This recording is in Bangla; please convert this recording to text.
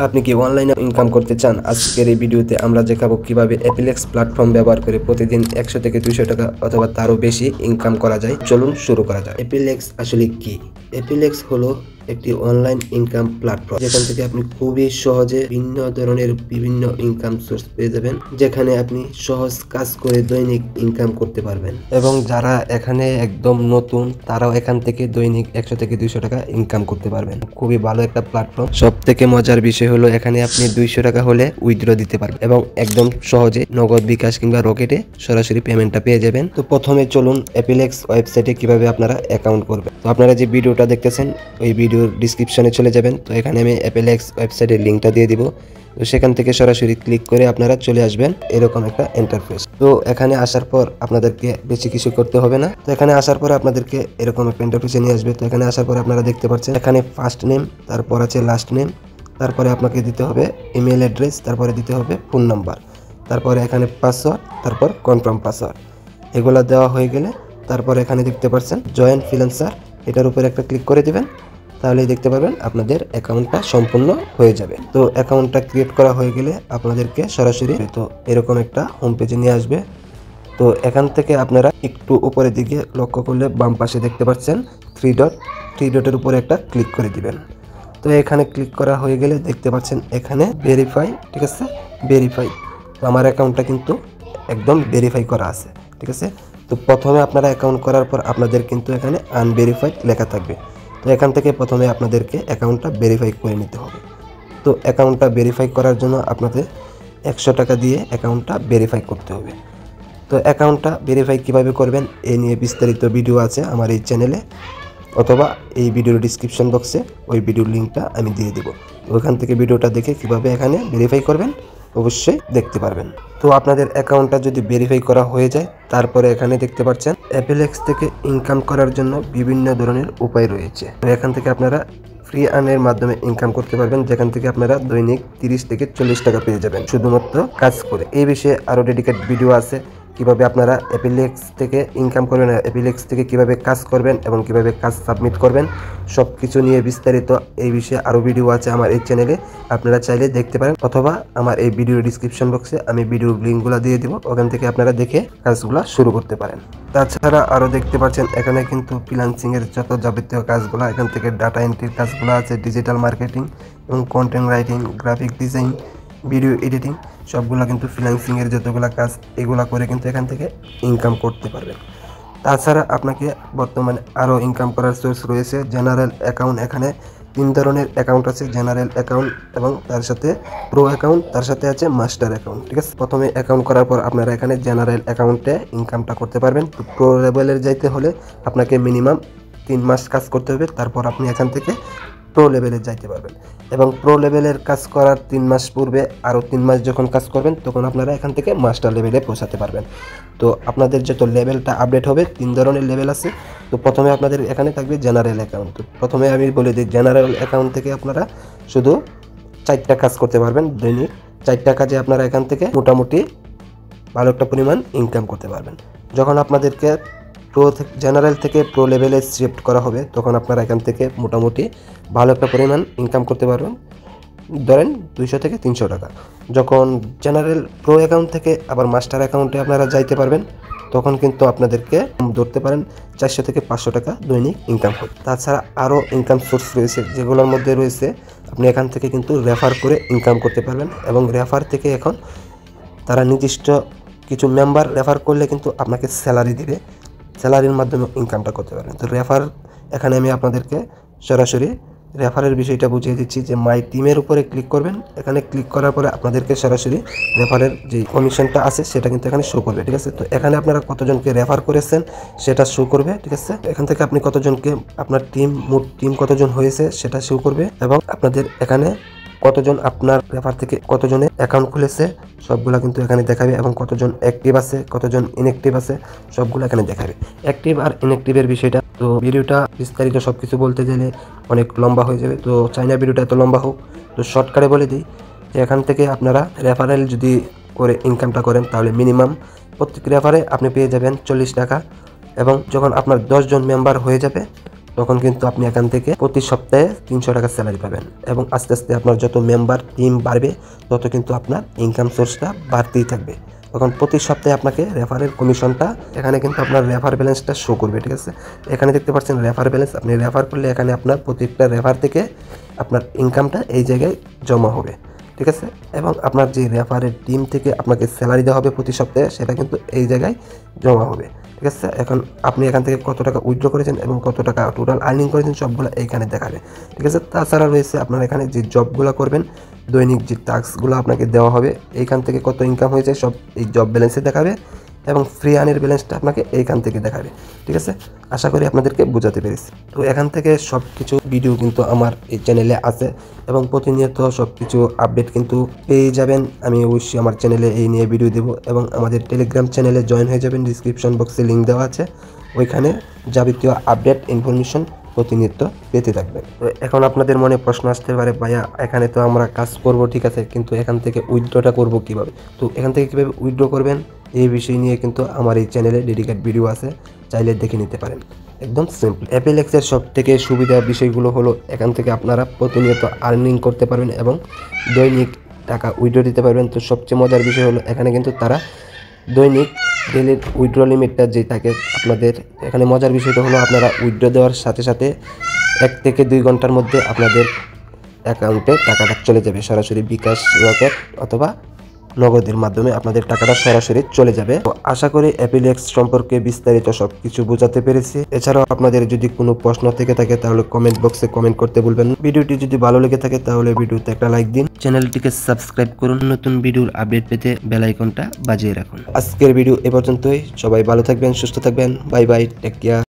আপনি কি অনলাইনে ইনকাম করতে চান? আজকের এই ভিডিওতে আমরা দেখাবো কিভাবে অ্যাপিলেক্স প্ল্যাটফর্ম ব্যবহার করে প্রতিদিন 100 থেকে 200 টাকা অথবা তারও বেশি ইনকাম করা যায়। চলুন শুরু করা যাক। অ্যাপিলেক্স আসলে কি? অ্যাপিলেক্স হলো একটি অনলাইন ইনকাম প্ল্যাটফর্ম, যেখান থেকে আপনি খুবই সহজে ভিন্ন ধরনের বিভিন্ন ইনকাম সোর্স পেয়ে যাবেন, যেখানে আপনি সহজ কাজ করে দৈনিক ইনকাম করতে পারবেন। এবং যারা এখানে একদম নতুন, তারাও এখান থেকে দৈনিক 100 থেকে 200 টাকা ইনকাম করতে পারবেন। খুবই ভালো একটা প্ল্যাটফর্ম। সব থেকে মজার বিষয় হলো এখানে আপনি 200 টাকা হলে উইথড্র দিতে পারবেন এবং একদম সহজে নগদ, বিকাশ কিংবা রকেটে সরাসরি পেমেন্টটা পেয়ে যাবেন। তো প্রথমে চলুন অ্যাপিলেক্স ওয়েবসাইটে কিভাবে আপনারা অ্যাকাউন্ট করবেন। তো আপনারা যে ভিডিওটা দেখতেছেন ওই ভিডিওর ডিসক্রিপশনে চলে যাবেন। তো এখানে আমি অ্যাপিলেক্স ওয়েবসাইটের লিঙ্কটা দিয়ে দিব। তো সেখান থেকে সরাসরি ক্লিক করে আপনারা চলে আসবেন এরকম একটা ইন্টারফেস। তো এখানে আসার পর আপনাদেরকে বেশি কিছু করতে হবে না। তো এখানে আসার পর আপনাদেরকে এরকম একটা ইন্টারফেসে নিয়ে আসবে। তো এখানে আসার পর আপনারা দেখতে পাচ্ছেন এখানে ফার্স্ট নেম, তারপর আছে লাস্ট নেম, তারপরে আপনাকে দিতে হবে ইমেল অ্যাড্রেস, তারপরে দিতে হবে ফোন নাম্বার, তারপরে এখানে পাসওয়ার্ড, তারপর কনফার্ম পাসওয়ার্ড। এগুলো দেওয়া হয়ে গেলে তারপরে এখানে দেখতে পাচ্ছেন জয়েন ফ্রিল্যান্সার, এটার উপরে একটা ক্লিক করে দিবেন। তাহলেই দেখতে পারবেন আপনাদের অ্যাকাউন্টটা সম্পূর্ণ হয়ে যাবে। তো অ্যাকাউন্টটা ক্রিয়েট করা হয়ে গেলে আপনাদেরকে সরাসরি তো এরকম একটা হোম পেজে নিয়ে আসবে। তো এখান থেকে আপনারা একটু উপরের দিকে লক্ষ্য করলে বাম পাশে দেখতে পাচ্ছেন থ্রি ডটের উপরে একটা ক্লিক করে দিবেন। তো এখানে ক্লিক করা হয়ে গেলে দেখতে পাচ্ছেন এখানে ভেরিফাই, ঠিক আছে, ভেরিফাই। তো আমার অ্যাকাউন্টটা কিন্তু একদম ভেরিফাই করা আছে, ঠিক আছে। তো প্রথমে আপনারা অ্যাকাউন্ট করার পর আপনাদের কিন্তু এখানে আনভেরিফাইড লেখা থাকবে। তো এখান থেকে প্রথমে আপনাদেরকে অ্যাকাউন্টটা ভেরিফাই করে নিতে হবে। তো অ্যাকাউন্টটা ভেরিফাই করার জন্য আপনাদের 100 টাকা দিয়ে অ্যাকাউন্টটা ভেরিফাই করতে হবে। তো অ্যাকাউন্টটা ভেরিফাই কিভাবে করবেন এ নিয়ে বিস্তারিত ভিডিও আছে আমার এই চ্যানেলে, অথবা এই ভিডিওর ডিসক্রিপশন বক্সে ওই ভিডিওর লিঙ্কটা আমি দিয়ে দেবো। ওইখান থেকে ভিডিওটা দেখে কিভাবে এখানে ভেরিফাই করবেন অবশ্যই দেখতে পারবেন। তো আপনাদের অ্যাকাউন্টটা যদি ভেরিফাই করা হয়ে যায়, তারপরে এখানে দেখতে পাচ্ছেন অ্যাপিলেক্স থেকে ইনকাম করার জন্য বিভিন্ন ধরনের উপায় রয়েছে। তো এখান থেকে আপনারা ফ্রি আর্নের মাধ্যমে ইনকাম করতে পারবেন, যেখান থেকে আপনারা দৈনিক 30 থেকে 40 টাকা পেয়ে যাবেন শুধুমাত্র কাজ করে। এই বিষয়ে আরও ডেডিকেট ভিডিও আছে, কিভাবে আপনারা অ্যাপিলেক্স থেকে ইনকাম করবেন, অ্যাপিলেক্স থেকে কিভাবে কাজ করবেন এবং কিভাবে কাজ সাবমিট করবেন, সব কিছু নিয়ে বিস্তারিত এই বিষয়ে আরও ভিডিও আছে আমার এই চ্যানেলে। আপনারা চাইলে দেখতে পারেন, অথবা আমার এই ভিডিও ডিসক্রিপশন বক্সে আমি ভিডিওর লিঙ্কগুলো দিয়ে দিব, ওখান থেকে আপনারা দেখে কাজগুলো শুরু করতে পারেন। তাছাড়া আরও দেখতে পাচ্ছেন এখানে কিন্তু ফ্রিল্যান্সিংয়ের যত যাবতীয় কাজগুলো, এখান থেকে ডাটা এন্ট্রির কাজগুলো আছে, ডিজিটাল মার্কেটিং এবং content writing, graphic design, video editing, সবগুলো কিন্তু ফ্রিল্যান্সিংয়ের যতগুলো কাজ এগুলো করে কিন্তু এখান থেকে ইনকাম করতে পারবেন। তাছাড়া আপনাকে বর্তমানে আরও ইনকাম করার সোর্স রয়েছে। জেনারেল অ্যাকাউন্ট, এখানে 3 ধরনের অ্যাকাউন্ট আছে, জেনারেল অ্যাকাউন্ট এবং তার সাথে প্রো অ্যাকাউন্ট, তার সাথে আছে মাস্টার অ্যাকাউন্ট, ঠিক আছে। প্রথমে অ্যাকাউন্ট করার পর আপনারা এখানে জেনারেল অ্যাকাউন্টে ইনকামটা করতে পারবেন। তো প্রো লেভেলের যাইতে হলে আপনাকে মিনিমাম 3 মাস কাজ করতে হবে, তারপর আপনি এখান থেকে প্রো লেভেলে যাইতে পারবেন। এবং প্রো লেভেলের কাজ করার 3 মাস পূর্বে আরও 3 মাস যখন কাজ করবেন, তখন আপনারা এখান থেকে মাস্টার লেভেলে পৌঁছাতে পারবেন। তো আপনাদের যত লেভেলটা আপডেট হবে, 3 ধরনের লেভেল আছে। তো প্রথমে আপনাদের এখানে থাকবে জেনারেল অ্যাকাউন্ট। তো প্রথমে আমি বলে দিই, জেনারেল অ্যাকাউন্ট থেকে আপনারা শুধু 4টা কাজ করতে পারবেন দৈনিক। 4টা কাজে আপনারা এখান থেকে মোটামুটি ভালো একটা পরিমাণ ইনকাম করতে পারবেন। যখন আপনাদেরকে জেনারেল থেকে প্রো লেভেলে শিফট করা হবে, তখন আপনারা এখান থেকে মোটামুটি ভালো একটা পরিমাণ ইনকাম করতে পারবেন, ধরেন 200 থেকে 300 টাকা। যখন জেনারেল প্রো অ্যাকাউন্ট থেকে আবার মাস্টার অ্যাকাউন্টে আপনারা যাইতে পারবেন, তখন কিন্তু আপনাদেরকে ধরতে পারেন 400 থেকে 500 টাকা দৈনিক ইনকাম হবে। তাছাড়া আরও ইনকাম সোর্স রয়েছে, যেগুলোর মধ্যে রয়েছে আপনি এখান থেকে কিন্তু রেফার করে ইনকাম করতে পারবেন। এবং রেফার থেকে এখন তারা নির্দিষ্ট কিছু মেম্বার রেফার করলে কিন্তু আপনাকে স্যালারি দিবে, স্যালারির মাধ্যমে ইনকামটা করতে পারবেন। তো রেফার, এখানে আমি আপনাদেরকে সরাসরি রেফারের বিষয়টা বুঝিয়ে দিচ্ছি। যে মাই টিমের উপরে ক্লিক করবেন, এখানে ক্লিক করার পরে আপনাদেরকে সরাসরি রেফারের যে কমিশনটা আছে সেটা কিন্তু এখানে শো করবে, ঠিক আছে। তো এখানে আপনারা কতজনকে রেফার করেছেন সেটা শো করবে, ঠিক আছে। এখান থেকে আপনি কতজনকে, আপনার মোট টিম কতজন হয়েছে সেটা শো করবে, এবং আপনাদের এখানে কতজন আপনার রেফার থেকে কতজনে অ্যাকাউন্ট খুলেছে সবগুলা কিন্তু এখানে দেখাবে, এবং কতজন অ্যাক্টিভ আছে, কতজন ইনঅ্যাক্টিভ আছে, সবগুলো এখানে দেখাবে। অ্যাক্টিভ আর ইনঅ্যাক্টিভের বিষয়টা, তো ভিডিওটা বিস্তারিত সব কিছু বলতে গেলে অনেক লম্বা হয়ে যাবে, তো চাই না ভিডিওটা এত লম্বা হোক। তো শর্টকাটে বলে দিই যে এখান থেকে আপনারা রেফারেল যদি করে ইনকামটা করেন, তাহলে মিনিমাম প্রত্যেক রেফারে আপনি পেয়ে যাবেন 40 টাকা। এবং যখন আপনার 10 জন মেম্বার হয়ে যাবে, তখন কিন্তু আপনি এখান থেকে প্রতি সপ্তাহে 300 টাকা স্যালারি পাবেন এবং আস্তে আস্তে আপনার যত মেম্বার টিম বাড়বে তত কিন্তু আপনার ইনকাম সোর্সটা বাড়তেই থাকবে। তখন প্রতি সপ্তাহে আপনাকে রেফারের কমিশনটা এখানে কিন্তু আপনার রেফার ব্যালেন্সটা শো করবে, ঠিক আছে। এখানে দেখতে পাচ্ছেন রেফার ব্যালেন্স, আপনি রেফার করলে এখানে আপনার প্রত্যেকটা রেফার থেকে আপনার ইনকামটা এই জায়গায় জমা হবে, ঠিক আছে। এবং আপনার যে রেফারের টিম থেকে আপনাকে স্যালারি দেওয়া হবে প্রতি সপ্তাহে সেটা কিন্তু এই জায়গায় জমা হবে, ঠিক আছে। এখন আপনি এখান থেকে কত টাকা উইথড্র করেছেন এবং কত টাকা টোটাল আর্নিং করেছেন সবগুলো এইখানে দেখাবে, ঠিক আছে। তাছাড়া রয়েছে আপনার এখানে যে জবগুলো করবেন, দৈনিক যে টাস্কগুলো আপনাকে দেওয়া হবে এইখান থেকে কত ইনকাম হয়েছে সব এই জব ব্যালেন্সে দেখাবে এবং ফ্রি আর্নের ব্যালেন্সটা আপনাকে এইখান থেকে দেখাবে, ঠিক আছে। আশা করি আপনাদেরকে বোঝাতে পেরেছি। তো এখান থেকে সব কিছু ভিডিও কিন্তু আমার এই চ্যানেলে আছে এবং প্রতিনিয়ত সব কিছু আপডেট কিন্তু পেয়ে যাবেন। আমি অবশ্যই আমার চ্যানেলে এই নিয়ে ভিডিও দেবো এবং আমাদের টেলিগ্রাম চ্যানেলে জয়েন হয়ে যাবেন, ডিসক্রিপশন বক্সে লিঙ্ক দেওয়া আছে, ওইখানে যাবতীয় আপডেট ইনফরমেশন প্রতিনিয়ত পেতে থাকবেন। তো এখন আপনাদের মনে প্রশ্ন আসতে পারে, ভাইয়া এখানে তো আমরা কাজ করব ঠিক আছে, কিন্তু এখান থেকে উইথড্রটা করব কিভাবে? তো এখান থেকে কীভাবে উইথড্র করবেন এই বিষয় নিয়ে কিন্তু আমার এই চ্যানেলে ডেডিকেট ভিডিও আছে, চাইলে দেখে নিতে পারেন। একদম সিম্পল। অ্যাপেলেক্সের সব থেকে সুবিধা বিষয়গুলো হলো এখান থেকে আপনারা প্রতিনিয়ত আর্নিং করতে পারবেন এবং দৈনিক টাকা উইথড্র দিতে পারবেন। তো সবচেয়ে মজার বিষয় হলো এখানে কিন্তু তারা দৈনিক ডেলি উইথড্র লিমিটটা যে থাকে আপনাদের এখানে, মজার বিষয়টা হলো আপনারা উইথড্র দেওয়ার সাথে সাথে 1 থেকে 2 ঘন্টার মধ্যে আপনাদের অ্যাকাউন্টে টাকাটা চলে যাবে সরাসরি বিকাশ, রকেট অথবা নগদের মাধ্যমে আপনাদের টাকাটা সরাসরি চলে যাবে। তো আশা করি অ্যাপেলেক্স সম্পর্কে বিস্তারিত সব কিছু বোঝাতে পেরেছি। এছাড়াও আপনাদের যদি কোনো প্রশ্ন থেকে থাকে তাহলে কমেন্ট বক্সে কমেন্ট করতে ভুলবেন না। ভিডিওটি যদি ভালো লেগে থাকে তাহলে ভিডিওতে একটা লাইক দিন, চ্যানেলটিকে সাবস্ক্রাইব করুন, নতুন ভিডিওর আপডেট পেতে বেল আইকনটা বাজিয়ে রাখুন। আজকের ভিডিও এ পর্যন্তই। সবাই ভালো থাকবেন, সুস্থ থাকবেন। Bye bye, take care.